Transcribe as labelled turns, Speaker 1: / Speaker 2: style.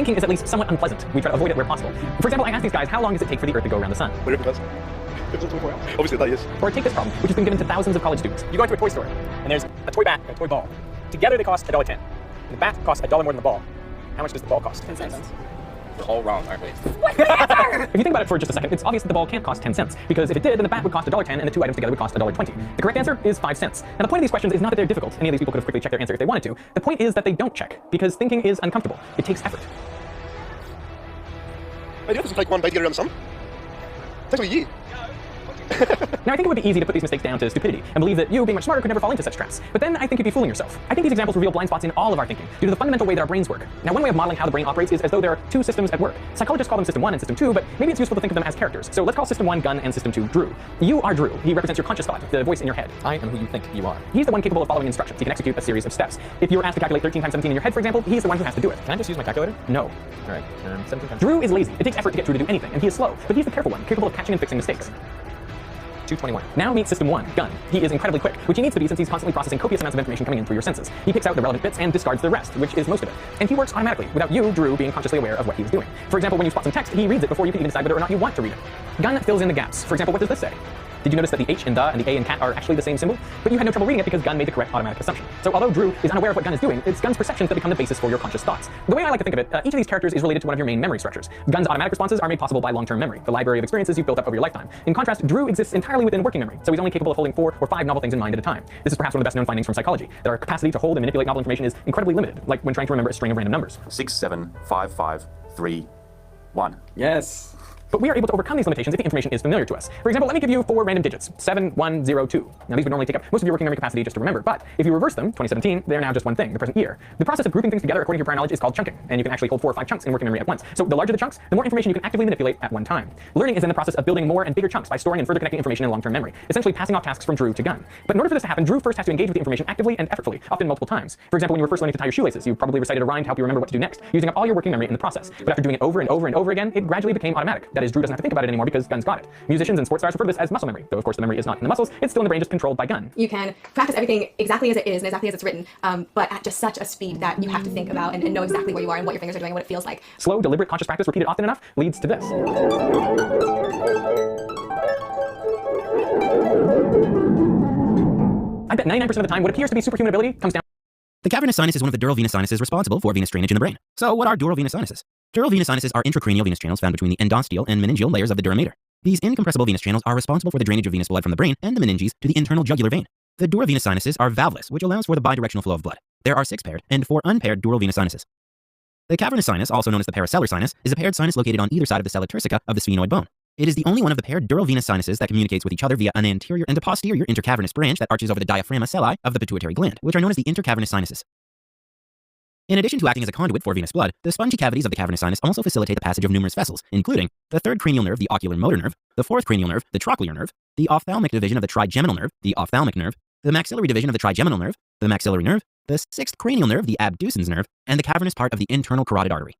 Speaker 1: thinking is at least somewhat unpleasant. We try to avoid it where possible. For example, I asked these guys, how long does it take for the Earth to go around the sun?
Speaker 2: Obviously that is.
Speaker 1: Or take this problem, which has been given to thousands of college students.
Speaker 3: You go into a toy store, and there's a toy bat and a toy ball. Together they cost $1.10. And the bat costs $1 more than the ball. How much does the ball cost?
Speaker 4: 10 cents.
Speaker 2: We're all wrong, aren't we?
Speaker 4: What's the answer?
Speaker 1: If you think about it for just a second, it's obvious that the ball can't cost 10 cents, because if it did, then the bat would cost $1.10 and the two items together would cost $1.20. The correct answer is 5 cents. Now the point of these questions is not that they're difficult. Any of these people could have quickly checked their answer if they wanted to. The point is that they don't check, because thinking is uncomfortable. It takes effort.
Speaker 2: I do have to take one day to get around the sun. It takes me a year.
Speaker 1: Now, I think it would be easy to put these mistakes down to stupidity and believe that you, being much smarter, could never fall into such traps. But then I think you'd be fooling yourself. I think these examples reveal blind spots in all of our thinking due to the fundamental way that our brains work. Now, one way of modeling how the brain operates is as though there are two systems at work. Psychologists call them System 1 and System 2, but maybe it's useful to think of them as characters. So let's call System 1 Gun and System 2 Drew. You are Drew. He represents your conscious thought, the voice in your head.
Speaker 3: I am who you think you are.
Speaker 1: He's the one capable of following instructions. He can execute a series of steps. If you were asked to calculate 13 times 17 in your head, for example, he's the one who has to do it.
Speaker 3: Can I just use my calculator?
Speaker 1: No.
Speaker 3: All right, 17 times.
Speaker 1: Drew is lazy. It takes effort to get Drew to do anything, and he is slow. But he's the careful one, capable of catching and fixing mistakes.
Speaker 3: 221.
Speaker 1: Now meet System 1, Gun. He is incredibly quick, which he needs to be since he's constantly processing copious amounts of information coming in through your senses. He picks out the relevant bits and discards the rest, which is most of it. And he works automatically, without you, Drew, being consciously aware of what he's doing. For example, when you spot some text, he reads it before you can even decide whether or not you want to read it. Gun fills in the gaps. For example, what does this say? Did you notice that the H in the and the A in cat are actually the same symbol? But you had no trouble reading it because Gun made the correct automatic assumption. So although Drew is unaware of what Gun is doing, it's Gun's perceptions that become the basis for your conscious thoughts. The way I like to think of it, each of these characters is related to one of your main memory structures. Gun's automatic responses are made possible by long-term memory, the library of experiences you've built up over your lifetime. In contrast, Drew exists entirely within working memory, so he's only capable of holding 4 or 5 novel things in mind at a time. This is perhaps one of the best known findings from psychology, that our capacity to hold and manipulate novel information is incredibly limited, like when trying to remember a string of random numbers.
Speaker 5: 6, 7, 5, 5, 3, 1.
Speaker 3: Yes.
Speaker 1: But we are able to overcome these limitations if the information is familiar to us. For example, let me give you 4 random digits, 7, 1, 0, 2. Now these would normally take up most of your working memory capacity just to remember, but if you reverse them, 2017, they're now just one thing, the present year. The process of grouping things together according to your prior knowledge is called chunking, and you can actually hold 4 or 5 chunks in working memory at once. So the larger the chunks, the more information you can actively manipulate at one time. Learning is in the process of building more and bigger chunks by storing and further connecting information in long-term memory, essentially passing off tasks from Drew to Gun. But in order for this to happen, Drew first has to engage with the information actively and effortfully, often multiple times. For example, when you were first learning to tie your shoelaces, you probably recited a rhyme to help you remember what to do next, using up all your working memory in the process. But after doing it over and over and over again, it gradually became automatic. That is, Drew doesn't have to think about it anymore because Gun's got it. Musicians and sports stars refer to this as muscle memory, though of course the memory is not in the muscles, it's still in the brain, just controlled by Gun.
Speaker 4: You can practice everything exactly as it is and exactly as it's written, but at just such a speed that you have to think about and know exactly where you are and what your fingers are doing and what it feels like.
Speaker 1: Slow, deliberate, conscious practice repeated often enough leads to this. I bet 99% of the time what appears to be superhuman ability comes down.
Speaker 6: The cavernous sinus is one of the dural venous sinuses responsible for venous drainage in the brain. So what are dural venous sinuses? Dural venous sinuses are intracranial venous channels found between the endosteal and meningeal layers of the dura mater. These incompressible venous channels are responsible for the drainage of venous blood from the brain and the meninges to the internal jugular vein. The dural venous sinuses are valveless, which allows for the bidirectional flow of blood. There are 6 paired and 4 unpaired dural venous sinuses. The cavernous sinus, also known as the paracellular sinus, is a paired sinus located on either side of the sella turcica of the sphenoid bone. It is the only one of the paired dural venous sinuses that communicates with each other via an anterior and a posterior intercavernous branch that arches over the diaphragma celli of the pituitary gland, which are known as the intercavernous sinuses. In addition to acting as a conduit for venous blood, the spongy cavities of the cavernous sinus also facilitate the passage of numerous vessels, including the 3rd cranial nerve, the ocular motor nerve, the 4th cranial nerve, the trochlear nerve, the ophthalmic division of the trigeminal nerve, the ophthalmic nerve, the maxillary division of the trigeminal nerve, the maxillary nerve, the 6th cranial nerve, the abducens nerve, and the cavernous part of the internal carotid artery.